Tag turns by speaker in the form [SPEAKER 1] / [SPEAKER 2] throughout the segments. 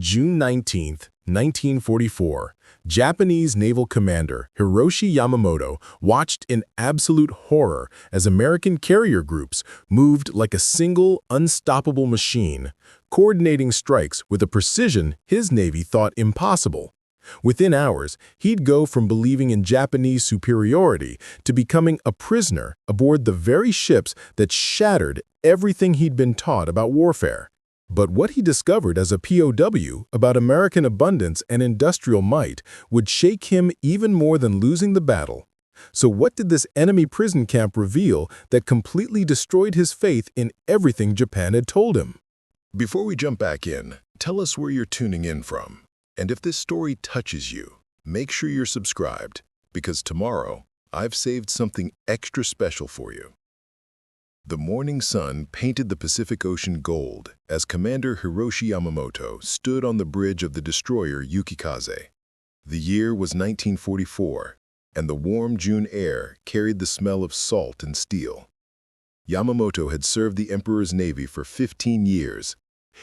[SPEAKER 1] June 19, 1944, Japanese naval commander Hiroshi Yamamoto watched in absolute horror as American carrier groups moved like a single, unstoppable machine, coordinating strikes with a precision his navy thought impossible. Within hours, he'd go from believing in Japanese superiority to becoming a prisoner aboard the very ships that shattered everything he'd been taught about warfare. But what he discovered as a POW about American abundance and industrial might would shake him even more than losing the battle. So what did this enemy prison camp reveal that completely destroyed his faith in everything Japan had told him?
[SPEAKER 2] Before we jump back in, tell us where you're tuning in from. And if this story touches you, make sure you're subscribed, because tomorrow, I've saved something extra special for you. The morning sun painted the Pacific Ocean gold as Commander Hiroshi Yamamoto stood on the bridge of the destroyer Yukikaze. The year was 1944, and the warm June air carried the smell of salt and steel. Yamamoto had served the Emperor's Navy for 15 years.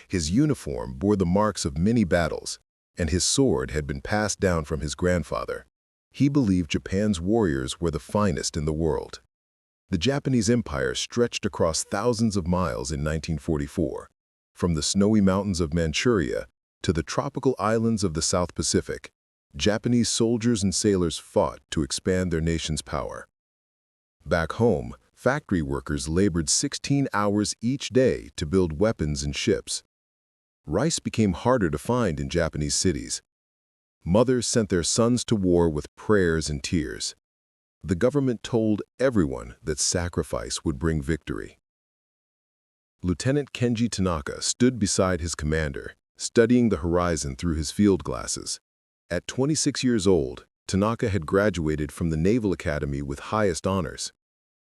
[SPEAKER 2] His uniform bore the marks of many battles, and his sword had been passed down from his grandfather. He believed Japan's warriors were the finest in the world. The Japanese Empire stretched across thousands of miles in 1944, from the snowy mountains of Manchuria to the tropical islands of the South Pacific. Japanese soldiers and sailors fought to expand their nation's power. Back home, factory workers labored 16 hours each day to build weapons and ships. Rice became harder to find in Japanese cities. Mothers sent their sons to war with prayers and tears. The government told everyone that sacrifice would bring victory. Lieutenant Kenji Tanaka stood beside his commander, studying the horizon through his field glasses. At 26 years old, Tanaka had graduated from the Naval Academy with highest honors.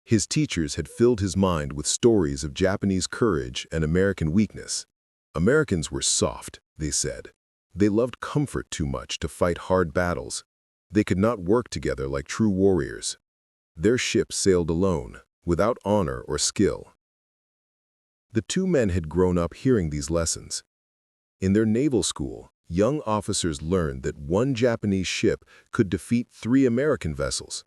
[SPEAKER 2] His teachers had filled his mind with stories of Japanese courage and American weakness. Americans were soft, they said. They loved comfort too much to fight hard battles. They could not work together like true warriors. Their ships sailed alone, without honor or skill. The two men had grown up hearing these lessons. In their naval school, young officers learned that one Japanese ship could defeat 3 American vessels.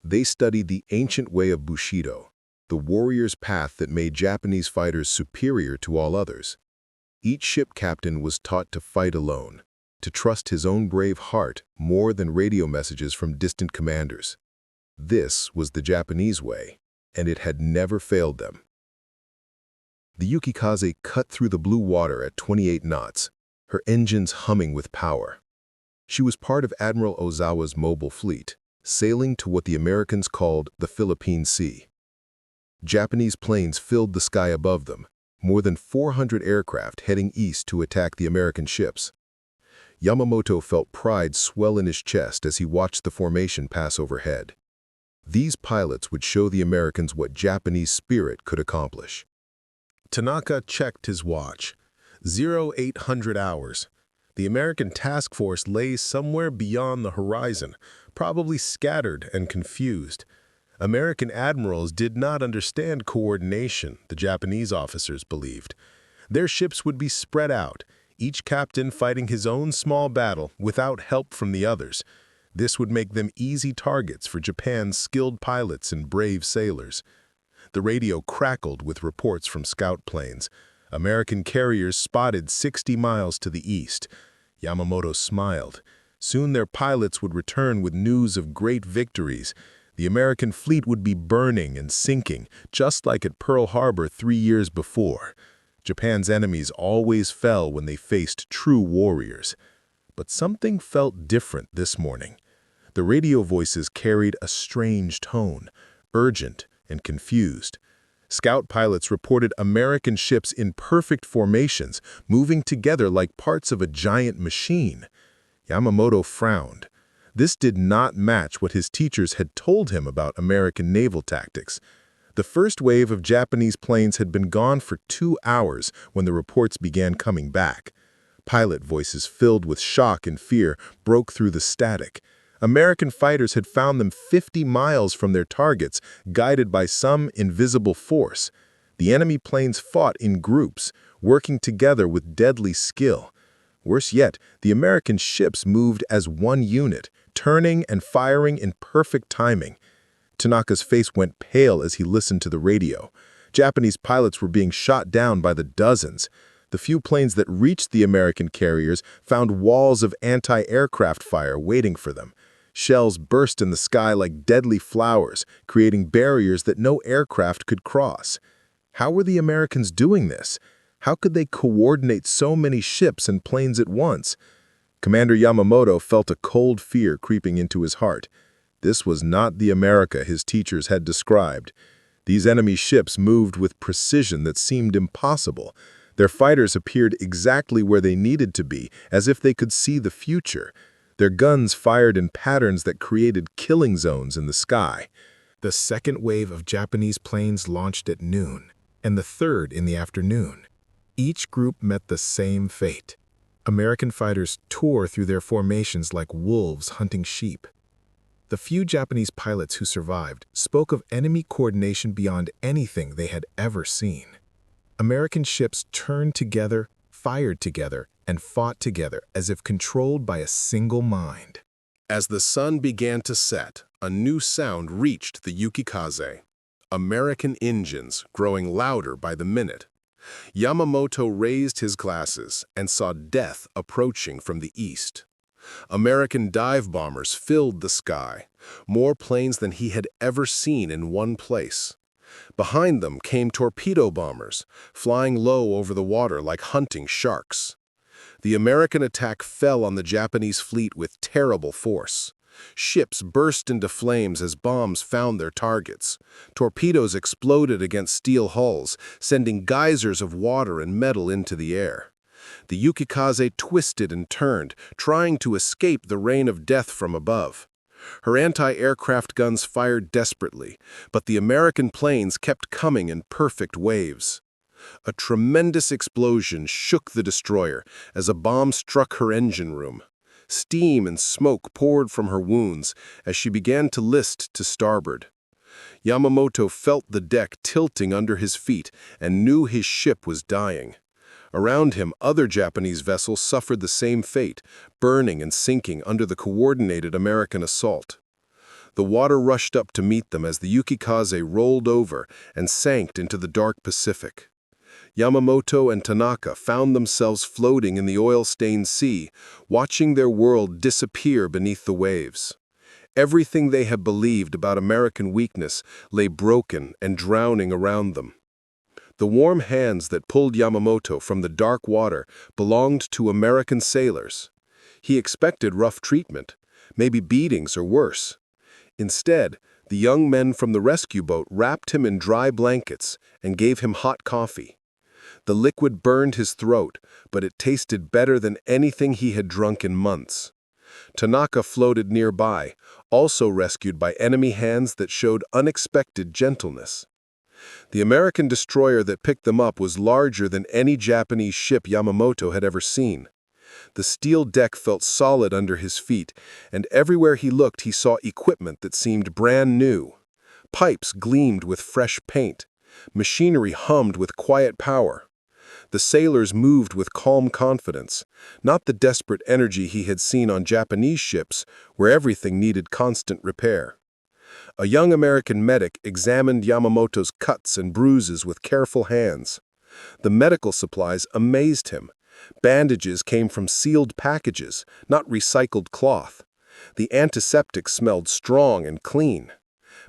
[SPEAKER 2] They studied the ancient way of Bushido, the warrior's path that made Japanese fighters superior to all others. Each ship captain was taught to fight alone, to trust his own brave heart more than radio messages from distant commanders. This was the Japanese way, and it had never failed them. The Yukikaze cut through the blue water at 28 knots, her engines humming with power. She was part of Admiral Ozawa's mobile fleet, sailing to what the Americans called the Philippine Sea. Japanese planes filled the sky above them, more than 400 aircraft heading east to attack the American ships. Yamamoto felt pride swell in his chest as he watched the formation pass overhead. These pilots would show the Americans what Japanese spirit could accomplish. Tanaka checked his watch. 0800 hours. The American task force lay somewhere beyond the horizon, probably scattered and confused. American admirals did not understand coordination, the Japanese officers believed. Their ships would be spread out, each captain fighting his own small battle without help from the others. This would make them easy targets for Japan's skilled pilots and brave sailors. The radio crackled with reports from scout planes. American carriers spotted 60 miles to the east. Yamamoto smiled. Soon their pilots would return with news of great victories. The American fleet would be burning and sinking, just like at Pearl Harbor 3 years before. Japan's enemies always fell when they faced true warriors. But something felt different this morning. The radio voices carried a strange tone, urgent and confused. Scout pilots reported American ships in perfect formations, moving together like parts of a giant machine. Yamamoto frowned. This did not match what his teachers had told him about American naval tactics. The first wave of Japanese planes had been gone for 2 hours when the reports began coming back. Pilot voices filled with shock and fear broke through the static. American fighters had found them 50 miles from their targets, guided by some invisible force. The enemy planes fought in groups, working together with deadly skill. Worse yet, the American ships moved as one unit, turning and firing in perfect timing. Tanaka's face went pale as he listened to the radio. Japanese pilots were being shot down by the dozens. The few planes that reached the American carriers found walls of anti-aircraft fire waiting for them. Shells burst in the sky like deadly flowers, creating barriers that no aircraft could cross. How were the Americans doing this? How could they coordinate so many ships and planes at once? Commander Yamamoto felt a cold fear creeping into his heart. This was not the America his teachers had described. These enemy ships moved with precision that seemed impossible. Their fighters appeared exactly where they needed to be, as if they could see the future. Their guns fired in patterns that created killing zones in the sky.
[SPEAKER 1] The second wave of Japanese planes launched at noon, and the third in the afternoon. Each group met the same fate. American fighters tore through their formations like wolves hunting sheep. The few Japanese pilots who survived spoke of enemy coordination beyond anything they had ever seen. American ships turned together, fired together, and fought together as if controlled by a single mind. As the sun began to set, a new sound reached the Yukikaze. American engines growing louder by the minute. Yamamoto raised his glasses and saw death approaching from the east. American dive bombers filled the sky, more planes than he had ever seen in one place. Behind them came torpedo bombers, flying low over the water like hunting sharks. The American attack fell on the Japanese fleet with terrible force. Ships burst into flames as bombs found their targets. Torpedoes exploded against steel hulls, sending geysers of water and metal into the air. The Yukikaze twisted and turned, trying to escape the rain of death from above. Her anti-aircraft guns fired desperately, but the American planes kept coming in perfect waves. A tremendous explosion shook the destroyer as a bomb struck her engine room. Steam and smoke poured from her wounds as she began to list to starboard. Yamamoto felt the deck tilting under his feet and knew his ship was dying. Around him, other Japanese vessels suffered the same fate, burning and sinking under the coordinated American assault. The water rushed up to meet them as the Yukikaze rolled over and sank into the dark Pacific. Yamamoto and Tanaka found themselves floating in the oil-stained sea, watching their world disappear beneath the waves. Everything they had believed about American weakness lay broken and drowning around them. The warm hands that pulled Yamamoto from the dark water belonged to American sailors. He expected rough treatment, maybe beatings or worse. Instead, the young men from the rescue boat wrapped him in dry blankets and gave him hot coffee. The liquid burned his throat, but it tasted better than anything he had drunk in months. Tanaka floated nearby, also rescued by enemy hands that showed unexpected gentleness. The American destroyer that picked them up was larger than any Japanese ship Yamamoto had ever seen. The steel deck felt solid under his feet, and everywhere he looked he saw equipment that seemed brand new. Pipes gleamed with fresh paint. Machinery hummed with quiet power. The sailors moved with calm confidence, not the desperate energy he had seen on Japanese ships, where everything needed constant repair. A young American medic examined Yamamoto's cuts and bruises with careful hands. The medical supplies amazed him. Bandages came from sealed packages, not recycled cloth. The antiseptic smelled strong and clean.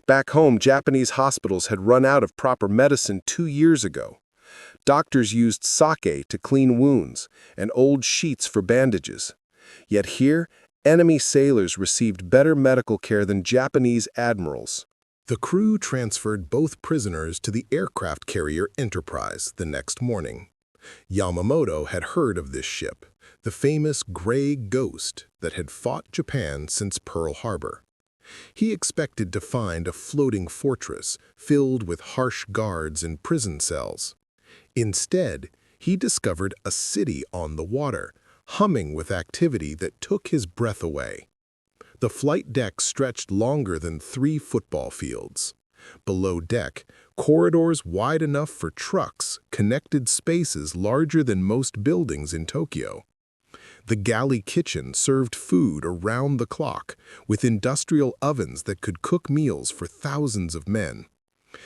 [SPEAKER 1] Back home, Japanese hospitals had run out of proper medicine 2 years ago. Doctors used sake to clean wounds and old sheets for bandages. Yet here, enemy sailors received better medical care than Japanese admirals. The crew transferred both prisoners to the aircraft carrier Enterprise the next morning. Yamamoto had heard of this ship, the famous Gray Ghost that had fought Japan since Pearl Harbor. He expected to find a floating fortress filled with harsh guards and prison cells. Instead, he discovered a city on the water, humming with activity that took his breath away. The flight deck stretched longer than 3 football fields. Below deck, corridors wide enough for trucks connected spaces larger than most buildings in Tokyo. The galley kitchen served food around the clock, with industrial ovens that could cook meals for thousands of men.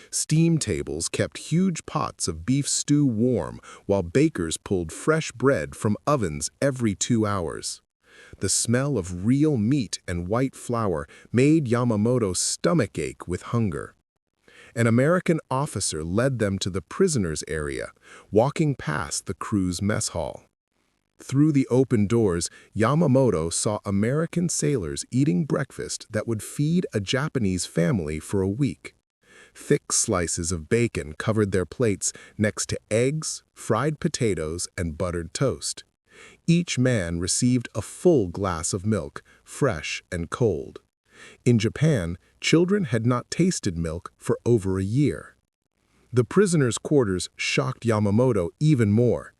[SPEAKER 1] Steam tables kept huge pots of beef stew warm, while bakers pulled fresh bread from ovens every 2 hours. The smell of real meat and white flour made Yamamoto's stomach ache with hunger. An American officer led them to the prisoners' area, walking past the crew's mess hall. Through the open doors, Yamamoto saw American sailors eating breakfast that would feed a Japanese family for a week. Thick slices of bacon covered their plates next to eggs, fried potatoes, and buttered toast. Each man received a full glass of milk, fresh and cold. In Japan, children had not tasted milk for over a year. The prisoners' quarters shocked Yamamoto even more.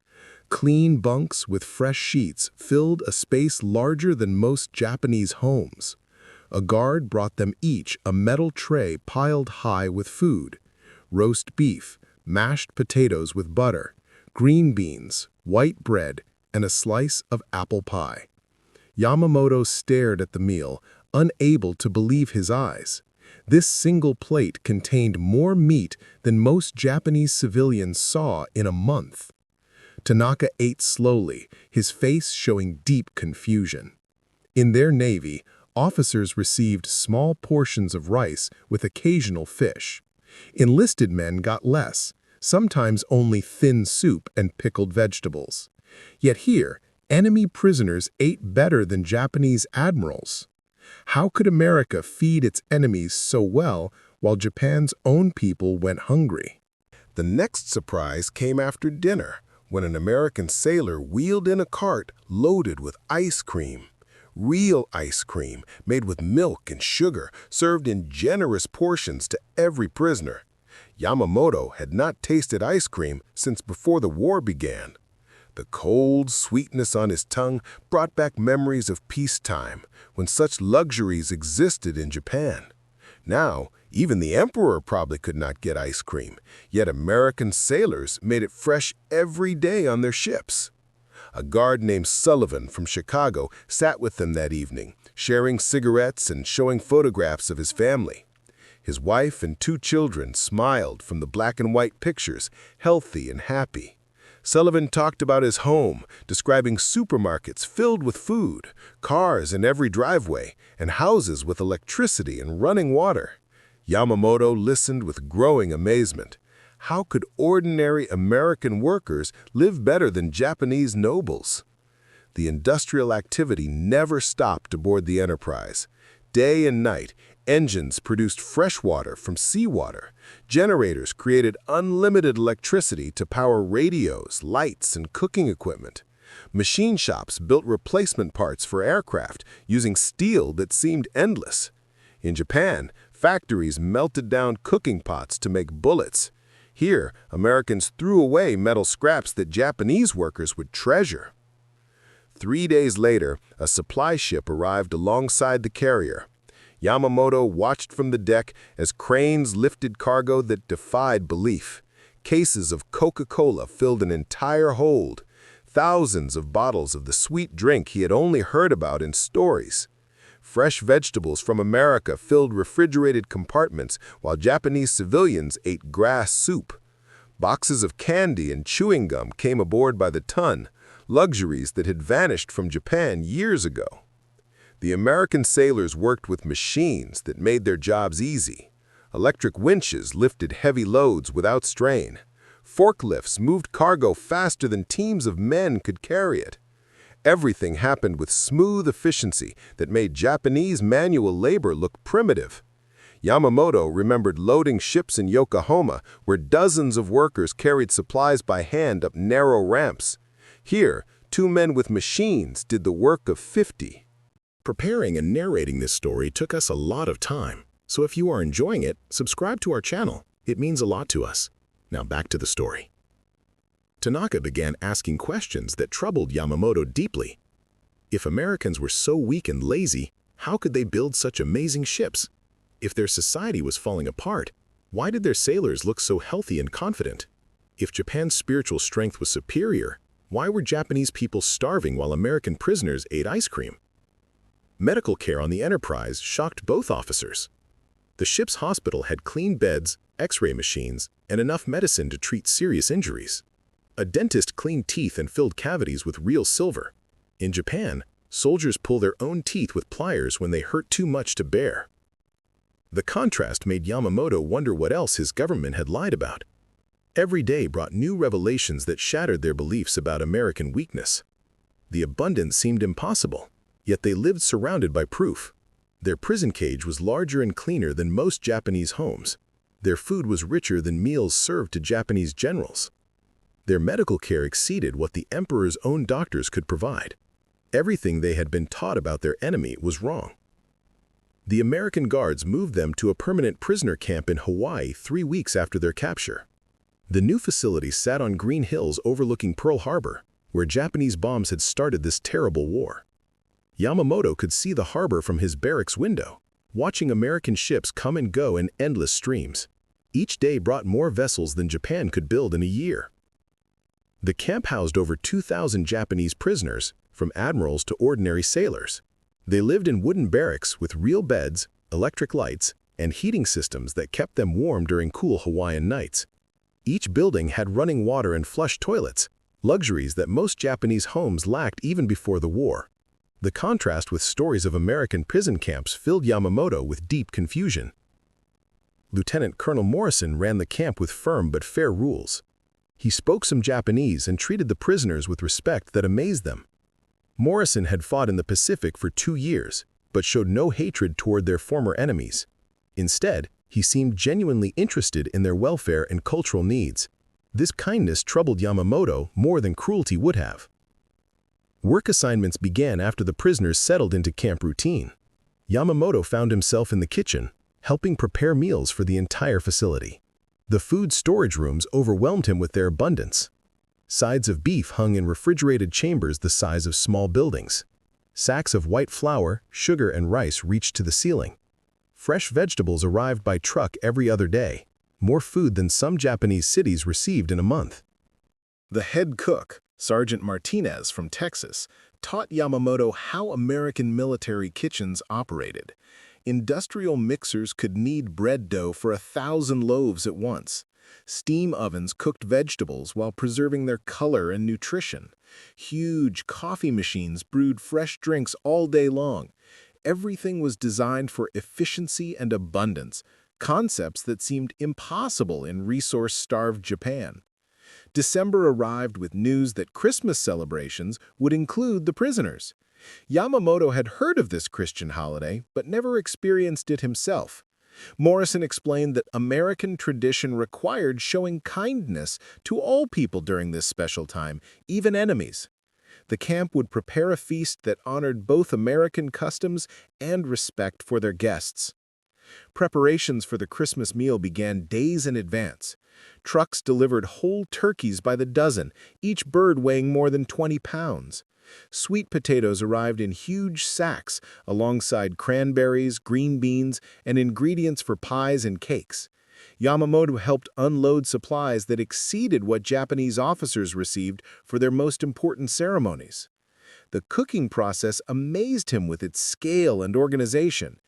[SPEAKER 1] Clean bunks with fresh sheets filled a space larger than most Japanese homes. A guard brought them each a metal tray piled high with food: roast beef, mashed potatoes with butter, green beans, white bread, and a slice of apple pie. Yamamoto stared at the meal, unable to believe his eyes. This single plate contained more meat than most Japanese civilians saw in a month. Tanaka ate slowly, his face showing deep confusion. In their navy, officers received small portions of rice with occasional fish. Enlisted men got less, sometimes only thin soup and pickled vegetables. Yet here, enemy prisoners ate better than Japanese admirals. How could America feed its enemies so well while Japan's own people went hungry?
[SPEAKER 2] The next surprise came after dinner, when an American sailor wheeled in a cart loaded with ice cream. Real ice cream, made with milk and sugar, served in generous portions to every prisoner. Yamamoto had not tasted ice cream since before the war began. The cold sweetness on his tongue brought back memories of peacetime, when such luxuries existed in Japan. Now, even the emperor probably could not get ice cream, yet American sailors made it fresh every day on their ships. A guard named Sullivan from Chicago sat with them that evening, sharing cigarettes and showing photographs of his family. His wife and 2 children smiled from the black and white pictures, healthy and happy. Sullivan talked about his home, describing supermarkets filled with food, cars in every driveway, and houses with electricity and running water. Yamamoto listened with growing amazement. How could ordinary American workers live better than Japanese nobles? The industrial activity never stopped aboard the Enterprise. Day and night, engines produced fresh water from seawater. Generators created unlimited electricity to power radios, lights, and cooking equipment. Machine shops built replacement parts for aircraft using steel that seemed endless. In Japan, factories melted down cooking pots to make bullets. Here, Americans threw away metal scraps that Japanese workers would treasure. 3 days later, a supply ship arrived alongside the carrier. Yamamoto watched from the deck as cranes lifted cargo that defied belief. Cases of Coca-Cola filled an entire hold. Thousands of bottles of the sweet drink he had only heard about in stories. Fresh vegetables from America filled refrigerated compartments while Japanese civilians ate grass soup. Boxes of candy and chewing gum came aboard by the ton, luxuries that had vanished from Japan years ago. The American sailors worked with machines that made their jobs easy. Electric winches lifted heavy loads without strain. Forklifts moved cargo faster than teams of men could carry it. Everything happened with smooth efficiency that made Japanese manual labor look primitive. Yamamoto remembered loading ships in Yokohama where dozens of workers carried supplies by hand up narrow ramps. Here, 2 men with machines did the work of 50.
[SPEAKER 1] Preparing and narrating this story took us a lot of time, so if you are enjoying it, subscribe to our channel. It means a lot to us. Now back to the story. Tanaka began asking questions that troubled Yamamoto deeply. If Americans were so weak and lazy, how could they build such amazing ships? If their society was falling apart, why did their sailors look so healthy and confident? If Japan's spiritual strength was superior, Why were Japanese people starving while American prisoners ate ice cream? Medical care on the Enterprise shocked both officers. The ship's hospital had clean beds, X-ray machines, and enough medicine to treat serious injuries. A dentist cleaned teeth and filled cavities with real silver. In Japan, soldiers pull their own teeth with pliers when they hurt too much to bear. The contrast made Yamamoto wonder what else his government had lied about. Every day brought new revelations that shattered their beliefs about American weakness. The abundance seemed impossible, yet they lived surrounded by proof. Their prison cage was larger and cleaner than most Japanese homes. Their food was richer than meals served to Japanese generals. Their medical care exceeded what the emperor's own doctors could provide. Everything they had been taught about their enemy was wrong. The American guards moved them to a permanent prisoner camp in Hawaii 3 weeks after their capture. The new facility sat on green hills overlooking Pearl Harbor, where Japanese bombs had started this terrible war. Yamamoto could see the harbor from his barracks window, watching American ships come and go in endless streams. Each day brought more vessels than Japan could build in a year. The camp housed over 2,000 Japanese prisoners, from admirals to ordinary sailors. They lived in wooden barracks with real beds, electric lights, and heating systems that kept them warm during cool Hawaiian nights. Each building had running water and flush toilets, luxuries that most Japanese homes lacked even before the war. The contrast with stories of American prison camps filled Yamamoto with deep confusion. Lieutenant Colonel Morrison ran the camp with firm but fair rules. He spoke some Japanese and treated the prisoners with respect that amazed them. Morrison had fought in the Pacific for 2 years, but showed no hatred toward their former enemies. Instead, he seemed genuinely interested in their welfare and cultural needs. This kindness troubled Yamamoto more than cruelty would have. Work assignments began after the prisoners settled into camp routine. Yamamoto found himself in the kitchen, helping prepare meals for the entire facility. The food storage rooms overwhelmed him with their abundance. Sides of beef hung in refrigerated chambers the size of small buildings. Sacks of white flour, sugar, and rice reached to the ceiling. Fresh vegetables arrived by truck every other day, more food than some Japanese cities received in a month. The head cook, Sergeant Martinez from Texas, taught Yamamoto how American military kitchens operated. Industrial mixers could knead bread dough for 1,000 loaves at once. Steam ovens cooked vegetables while preserving their color and nutrition. Huge coffee machines brewed fresh drinks all day long. Everything was designed for efficiency and abundance, concepts that seemed impossible in resource-starved Japan. December arrived with news that Christmas celebrations would include the prisoners. Yamamoto had heard of this Christian holiday, but never experienced it himself. Morrison explained that American tradition required showing kindness to all people during this special time, even enemies. The camp would prepare a feast that honored both American customs and respect for their guests. Preparations for the Christmas meal began days in advance. Trucks delivered whole turkeys by the dozen, each bird weighing more than 20 pounds. Sweet potatoes arrived in huge sacks, alongside cranberries, green beans, and ingredients for pies and cakes. Yamamoto helped unload supplies that exceeded what Japanese officers received for their most important ceremonies. The cooking process amazed him with its scale and organization.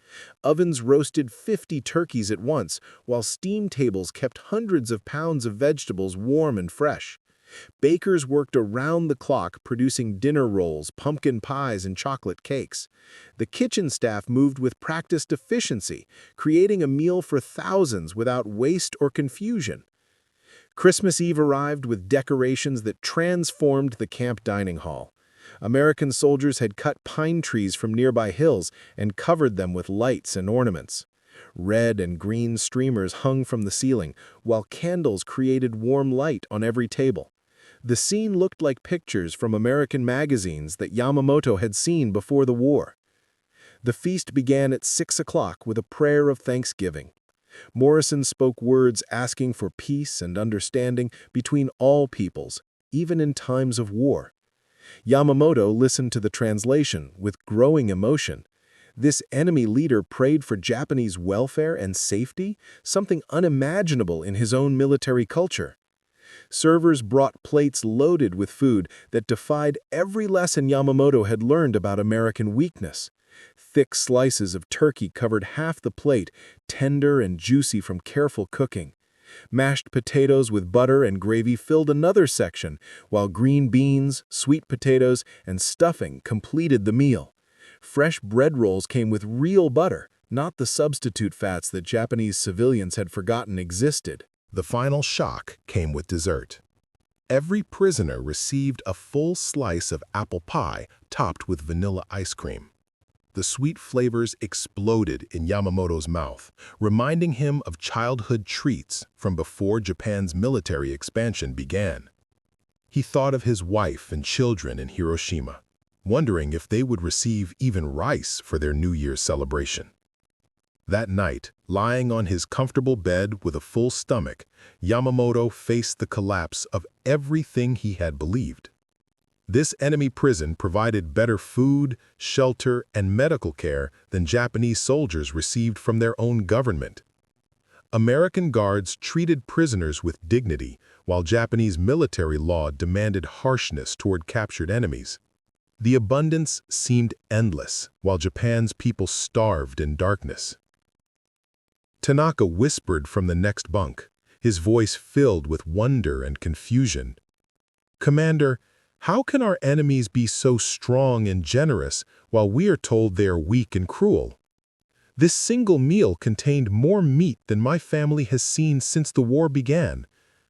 [SPEAKER 1] Ovens roasted 50 turkeys at once, while steam tables kept hundreds of pounds of vegetables warm and fresh. Bakers worked around the clock producing dinner rolls, pumpkin pies, and chocolate cakes. The kitchen staff moved with practiced efficiency, creating a meal for thousands without waste or confusion. Christmas Eve arrived with decorations that transformed the camp dining hall. American soldiers had cut pine trees from nearby hills and covered them with lights and ornaments. Red and green streamers hung from the ceiling, while candles created warm light on every table. The scene looked like pictures from American magazines that Yamamoto had seen before the war. The feast began at 6 o'clock with a prayer of thanksgiving. Morrison spoke words asking for peace and understanding between all peoples, even in times of war. Yamamoto listened to the translation with growing emotion. This enemy leader prayed for Japanese welfare and safety, something unimaginable in his own military culture. Servers brought plates loaded with food that defied every lesson Yamamoto had learned about American weakness. Thick slices of turkey covered half the plate, tender and juicy from careful cooking. Mashed potatoes with butter and gravy filled another section, while green beans, sweet potatoes, and stuffing completed the meal. Fresh bread rolls came with real butter, not the substitute fats that Japanese civilians had forgotten existed.
[SPEAKER 2] The final shock came with dessert. Every prisoner received a full slice of apple pie topped with vanilla ice cream. The sweet flavors exploded in Yamamoto's mouth, reminding him of childhood treats from before Japan's military expansion began. He thought of his wife and children in Hiroshima, wondering if they would receive even rice for their New Year's celebration. That night, lying on his comfortable bed with a full stomach, Yamamoto faced the collapse of everything he had believed. This enemy prison provided better food, shelter, and medical care than Japanese soldiers received from their own government. American guards treated prisoners with dignity, while Japanese military law demanded harshness toward captured enemies. The abundance seemed endless, while Japan's people starved in darkness. Tanaka whispered from the next bunk, his voice filled with wonder and confusion. "Commander, how can our enemies be so strong and generous while we are told they are weak and cruel? This single meal contained more meat than my family has seen since the war began.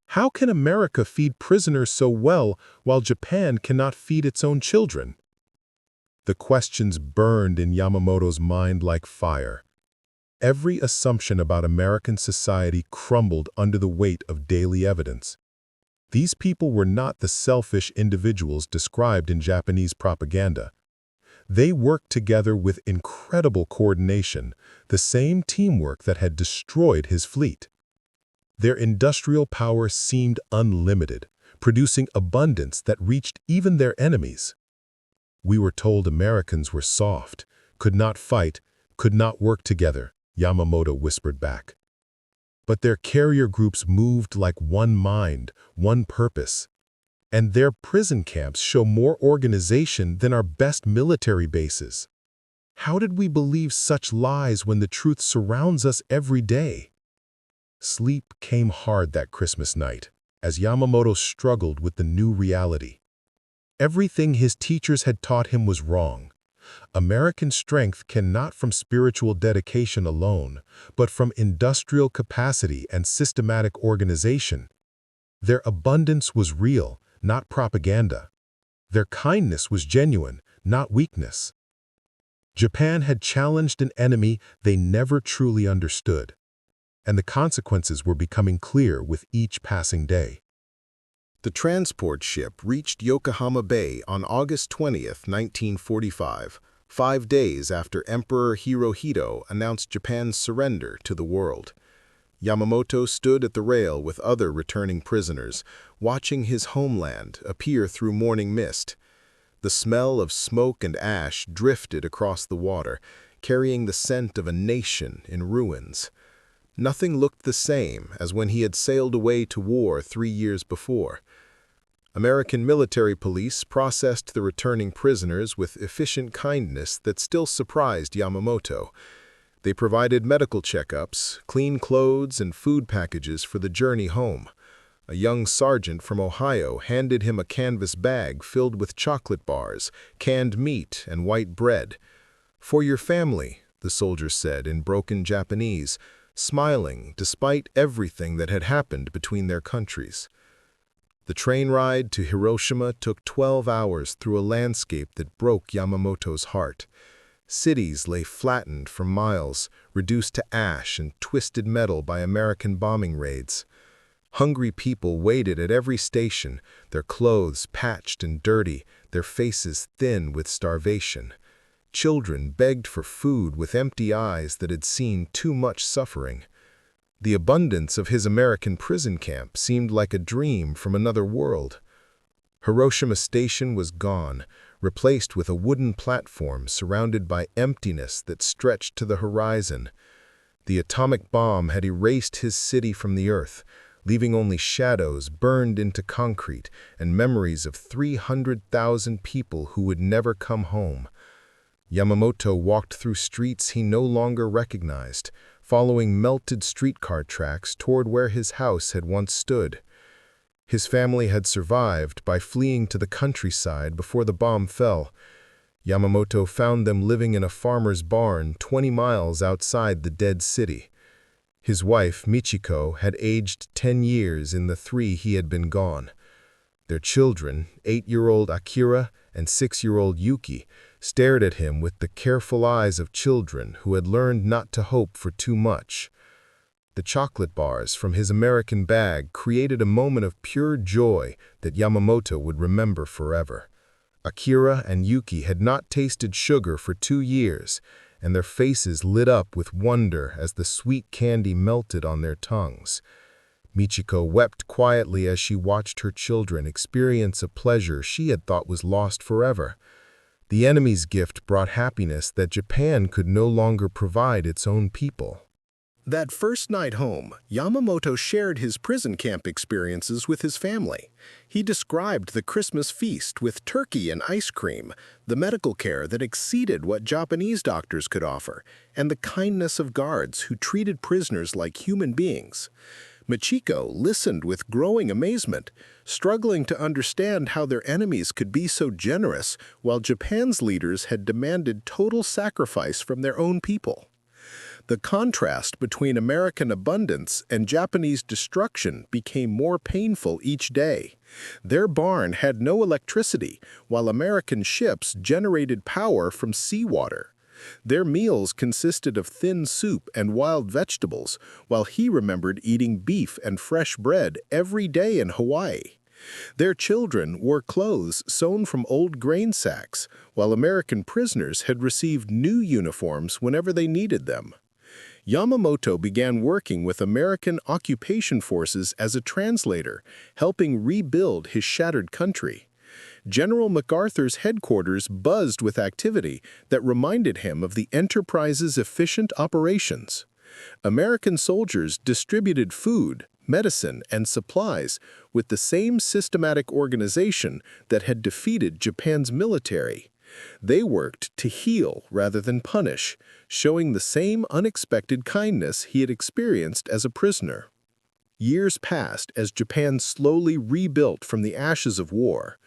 [SPEAKER 2] How can America feed prisoners so well while Japan cannot feed its own children?" The questions burned in Yamamoto's mind like fire. Every assumption about American society crumbled under the weight of daily evidence. These people were not the selfish individuals described in Japanese propaganda. They worked together with incredible coordination, the same teamwork that had destroyed his fleet. Their industrial power seemed unlimited, producing abundance that reached even their enemies. "We were told Americans were soft, could not fight, could not work together," Yamamoto whispered back. "But their carrier groups moved like one mind, one purpose. And their prison camps show more organization than our best military bases. How did we believe such lies when the truth surrounds us every day?" Sleep came hard that Christmas night, as Yamamoto struggled with the new reality. Everything his teachers had taught him was wrong. American strength cannot from spiritual dedication alone, but from industrial capacity and systematic organization. Their abundance was real, not propaganda. Their kindness was genuine, not weakness. Japan had challenged an enemy they never truly understood, and the consequences were becoming clear with each passing day.
[SPEAKER 1] The transport ship reached Yokohama Bay on August 20th, 1945, 5 days after Emperor Hirohito announced Japan's surrender to the world. Yamamoto stood at the rail with other returning prisoners, watching his homeland appear through morning mist. The smell of smoke and ash drifted across the water, carrying the scent of a nation in ruins. Nothing looked the same as when he had sailed away to war 3 years before. American military police processed the returning prisoners with efficient kindness that still surprised Yamamoto. They provided medical checkups, clean clothes, and food packages for the journey home. A young sergeant from Ohio handed him a canvas bag filled with chocolate bars, canned meat, and white bread. "For your family," the soldier said in broken Japanese, smiling despite everything that had happened between their countries. The train ride to Hiroshima took 12 hours through a landscape that broke Yamamoto's heart. Cities lay flattened for miles, reduced to ash and twisted metal by American bombing raids. Hungry people waited at every station, their clothes patched and dirty, their faces thin with starvation. Children begged for food with empty eyes that had seen too much suffering. The abundance of his American prison camp seemed like a dream from another world. Hiroshima Station was gone, replaced with a wooden platform surrounded by emptiness that stretched to the horizon. The atomic bomb had erased his city from the earth,
[SPEAKER 2] leaving only shadows burned into concrete and memories of 300,000 people who would never come home. Yamamoto walked through streets he no longer recognized, following melted streetcar tracks toward where his house had once stood. His family had survived by fleeing to the countryside before the bomb fell. Yamamoto found them living in a farmer's barn 20 miles outside the dead city. His wife, Michiko, had aged 10 years in the 3 he had been gone. Their children, 8-year-old Akira and 6-year-old Yuki, stared at him with the careful eyes of children who had learned not to hope for too much. The chocolate bars from his American bag created a moment of pure joy that Yamamoto would remember forever. Akira and Yuki had not tasted sugar for 2 years, and their faces lit up with wonder as the sweet candy melted on their tongues. Michiko wept quietly as she watched her children experience a pleasure she had thought was lost forever. The enemy's gift brought happiness that Japan could no longer provide its own people.
[SPEAKER 1] That first night home, Yamamoto shared his prison camp experiences with his family. He described the Christmas feast with turkey and ice cream, the medical care that exceeded what Japanese doctors could offer, and the kindness of guards who treated prisoners like human beings. Michiko listened with growing amazement, struggling to understand how their enemies could be so generous while Japan's leaders had demanded total sacrifice from their own people. The contrast between American abundance and Japanese destruction became more painful each day. Their barn had no electricity, while American ships generated power from seawater. Their meals consisted of thin soup and wild vegetables, while he remembered eating beef and fresh bread every day in Hawaii. Their children wore clothes sewn from old grain sacks, while American prisoners had received new uniforms whenever they needed them. Yamamoto began working with American occupation forces as a translator, helping rebuild his shattered country. General MacArthur's headquarters buzzed with activity that reminded him of the Enterprise's efficient operations. American soldiers distributed food, medicine, and supplies with the same systematic organization that had defeated Japan's military. They worked to heal rather than punish, showing the same unexpected kindness he had experienced as a prisoner. Years passed as Japan slowly rebuilt from the ashes of war.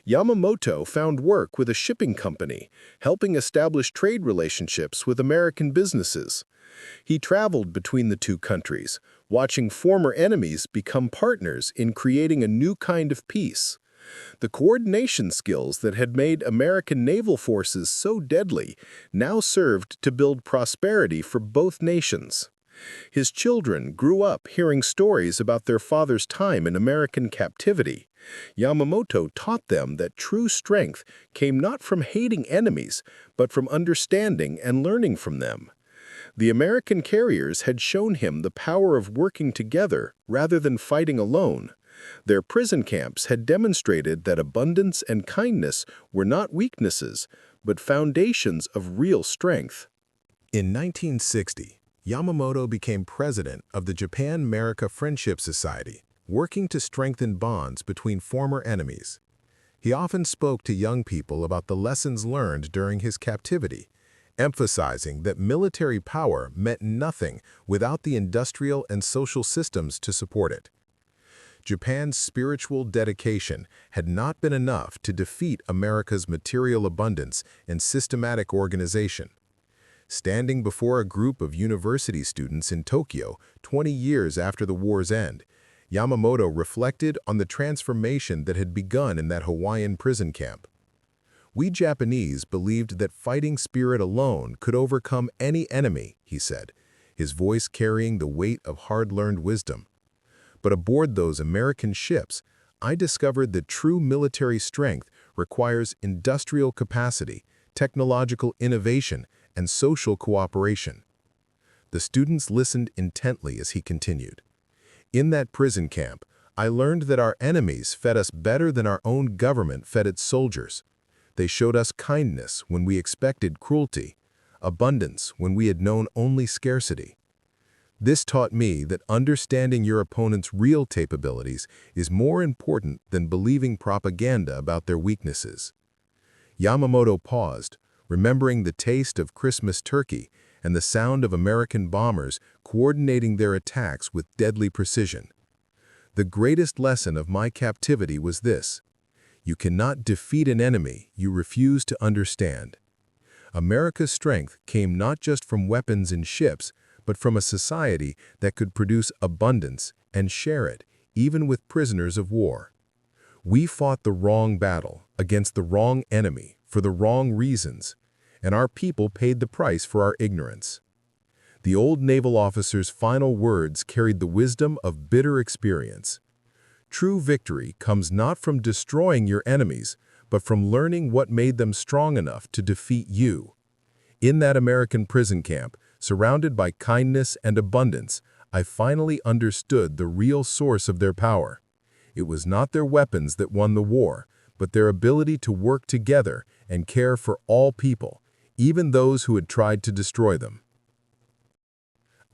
[SPEAKER 1] Yamamoto found work with a shipping company, helping establish trade relationships with American businesses. He traveled between the two countries, watching former enemies become partners in creating a new kind of peace. The coordination skills that had made American naval forces so deadly now served to build prosperity for both nations. His children grew up hearing stories about their father's time in American captivity. Yamamoto taught them that true strength came not from hating enemies, but from understanding and learning from them. The American carriers had shown him the power of working together rather than fighting alone. Their prison camps had demonstrated that abundance and kindness were not weaknesses, but foundations of real strength.
[SPEAKER 2] In 1960, Yamamoto became president of the Japan-America Friendship Society, working to strengthen bonds between former enemies. He often spoke to young people about the lessons learned during his captivity, emphasizing that military power meant nothing without the industrial and social systems to support it. Japan's spiritual dedication had not been enough to defeat America's material abundance and systematic organization. Standing before a group of university students in Tokyo 20 years after the war's end, Yamamoto reflected on the transformation that had begun in that Hawaiian prison camp. "We Japanese believed that fighting spirit alone could overcome any enemy," he said, his voice carrying the weight of hard-learned wisdom. But aboard those American ships, I discovered that true military strength requires industrial capacity, technological innovation, and social cooperation. The students listened intently as he continued. "In that prison camp, I learned that our enemies fed us better than our own government fed its soldiers. They showed us kindness when we expected cruelty, abundance when we had known only scarcity.
[SPEAKER 1] This taught me that understanding your opponent's real capabilities is more important than believing propaganda about their weaknesses. Yamamoto paused, remembering the taste of Christmas turkey and the sound of American bombers coordinating their attacks with deadly precision. The greatest lesson of my captivity was this: you cannot defeat an enemy you refuse to understand. America's strength came not just from weapons and ships, but from a society that could produce abundance and share it, even with prisoners of war. We fought the wrong battle against the wrong enemy for the wrong reasons, and our people paid the price for our ignorance. The old naval officer's final words carried the wisdom of bitter experience. True victory comes not from destroying your enemies, but from learning what made them strong enough to defeat you. In that American prison camp, surrounded by kindness and abundance, I finally understood the real source of their power. It was not their weapons that won the war, but their ability to work together and care for all people, even those who had tried to destroy them.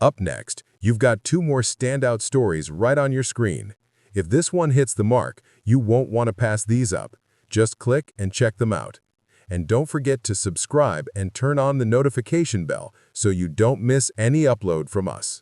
[SPEAKER 1] Up next, you've got 2 more standout stories right on your screen. If this one hits the mark, you won't want to pass these up. Just click and check them out. And don't forget to subscribe and turn on the notification bell so you don't miss any upload from us.